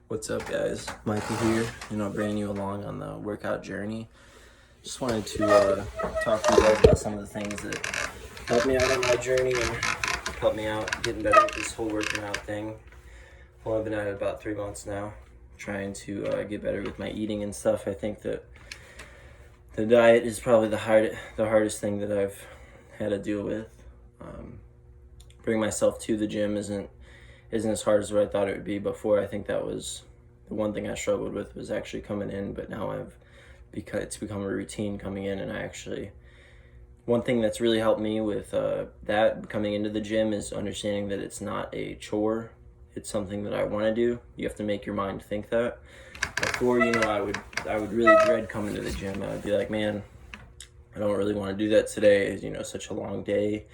What's up, guys? Michael here, bringing you along on the workout journey. Just wanted to talk to you guys about some of the things that helped me out on my journey and helped me out getting better at this whole working out thing. Well, I've been at it about 3 months now, trying to get better with my eating and stuff. I think that the diet is probably the hardest thing that I've had to deal with. Bringing myself to the gym isn't as hard as what I thought it would be before. I think that was the one thing I struggled with, was actually coming in, but now it's become a routine coming in. And one thing that's really helped me with that coming into the gym is understanding that it's not a chore. It's something that I want to do. You have to make your mind think that. Before, I would really dread coming to the gym. I would be like, man, I don't really want to do that today. It's, such a long day.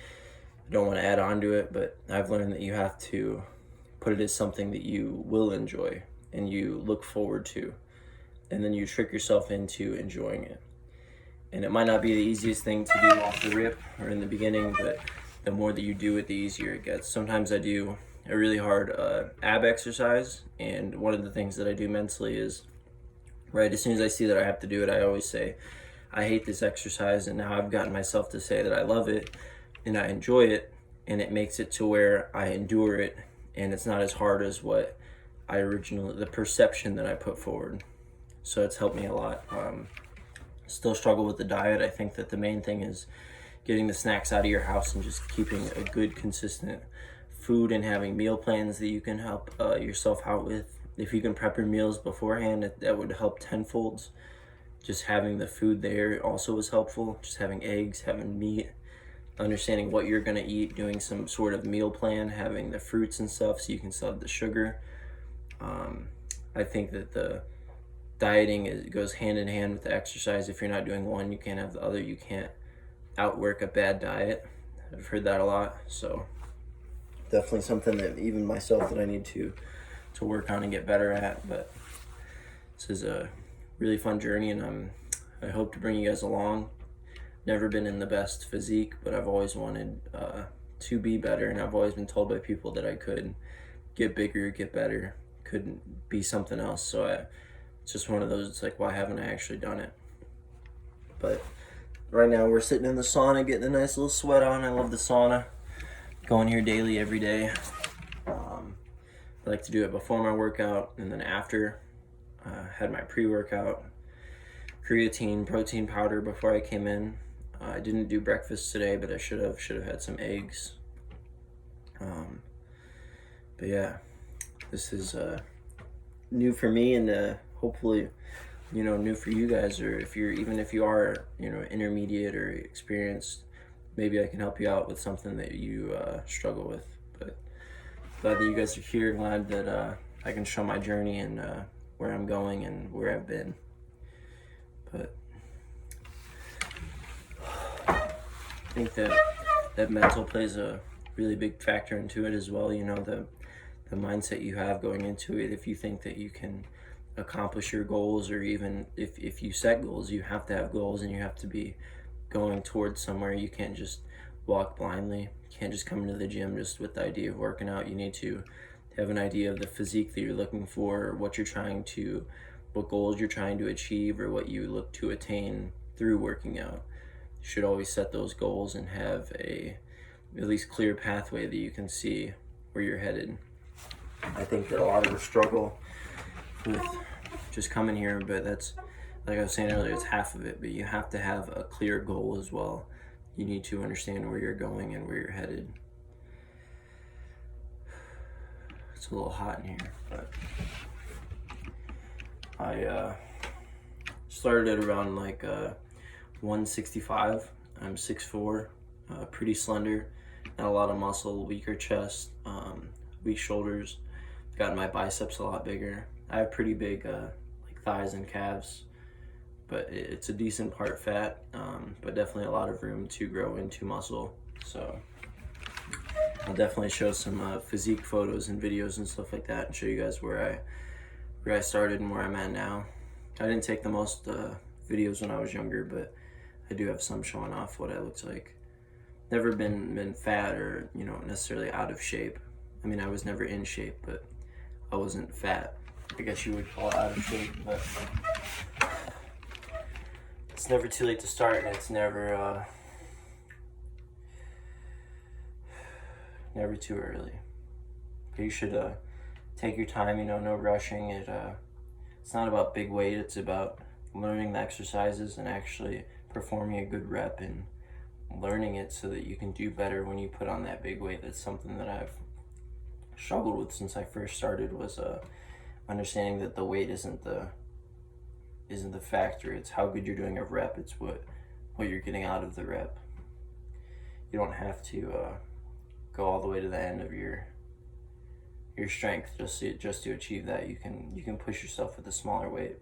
I don't want to add on to it, but I've learned that you have to put it as something that you will enjoy and you look forward to, and then you trick yourself into enjoying it. And it might not be the easiest thing to do off the rip or in the beginning, but the more that you do it, the easier it gets. Sometimes I do a really hard ab exercise, and one of the things that I do mentally is, right as soon as I see that I have to do it, I always say, I hate this exercise, and now I've gotten myself to say that I love it and I enjoy it, and it makes it to where I endure it, and it's not as hard as what the perception that I put forward. So it's helped me a lot. Still struggle with the diet. I think that the main thing is getting the snacks out of your house and just keeping a good, consistent food and having meal plans that you can help yourself out with. If you can prep your meals beforehand, that would help tenfold. Just having the food there also was helpful. Just having eggs, having meat, understanding what you're going to eat, doing some sort of meal plan, having the fruits and stuff so you can still have the sugar. I think that the dieting goes hand in hand with the exercise. If you're not doing one, you can't have the other. You can't outwork a bad diet. I've heard that a lot. So definitely something that even myself that I need to work on and get better at. But this is a really fun journey, and I hope to bring you guys along. Never been in the best physique, but I've always wanted to be better, and I've always been told by people that I could get bigger, get better, couldn't be something else. So it's just one of those, it's like, why haven't I actually done it? But right now we're sitting in the sauna, getting a nice little sweat on. I love the sauna. Going here daily, every day. I like to do it before my workout and then after. Had my pre-workout, creatine, protein powder before I came in. I didn't do breakfast today, but I should have had some eggs. But yeah, this is new for me, and hopefully, new for you guys. Or if you are, intermediate or experienced, maybe I can help you out with something that you struggle with. But glad that you guys are here. Glad that I can show my journey and where I'm going and where I've been. But I think that mental plays a really big factor into it as well. The mindset you have going into it. If you think that you can accomplish your goals, or even if you set goals, you have to have goals and you have to be going towards somewhere. You can't just walk blindly. You can't just come into the gym just with the idea of working out. You need to have an idea of the physique that you're looking for, or what goals you're trying to achieve, or what you look to attain through working out. You should always set those goals and have at least clear pathway that you can see where you're headed. I think that a lot of us struggle with just coming here, but that's, like I was saying earlier, it's half of it, but you have to have a clear goal as well. You need to understand where you're going and where you're headed. It's a little hot in here, but I started at around 165. I'm 6'4", pretty slender, not a lot of muscle, weaker chest, weak shoulders. Gotten my biceps a lot bigger. I have pretty big thighs and calves, but it's a decent part fat, but definitely a lot of room to grow into muscle. So I'll definitely show some physique photos and videos and stuff like that, and show you guys where I started and where I'm at now. I didn't take the most videos when I was younger, but I do have some showing off what I looked like. Never been fat or necessarily out of shape. I mean, I was never in shape, but I wasn't fat I guess you would call it out of shape, but it's never too late to start, and it's never never too early. But you should take your time, you know, no rushing. It's not about big weight, it's about learning the exercises and actually performing a good rep and learning it so that you can do better when you put on that big weight. That's something that I've struggled with since I first started, was understanding that the weight isn't the factor. It's how good you're doing a rep. It's what you're getting out of the rep. You don't have to go all the way to the end of your strength just to achieve that. You can push yourself with a smaller weight.